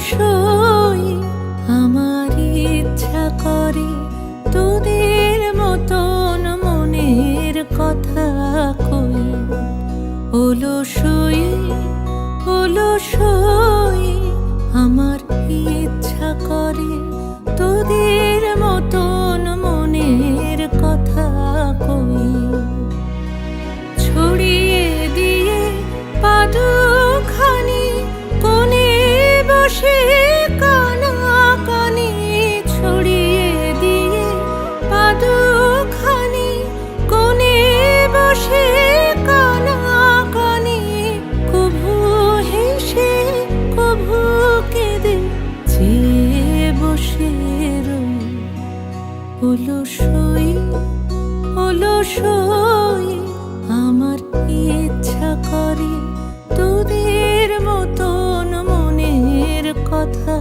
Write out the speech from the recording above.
অলসই আমার ইচ্ছা করে তোদের মতন মনের কথা কই। অলসই অলসই আমার ইচ্ছা করে তোদের মতন মনের কথা কই। ছড়িয়ে দিয়ে পাদুখানি কোণে বসে কানাকানি, ছড়িয়ে দিয়ে পাদুখানি কোণে বসে কানাকানি, কভু হেসে কভু কেঁদে চেয়ে বসে রই। অলসই অলসই আমার ইচ্ছা করে তোদের মতন মনের কথা।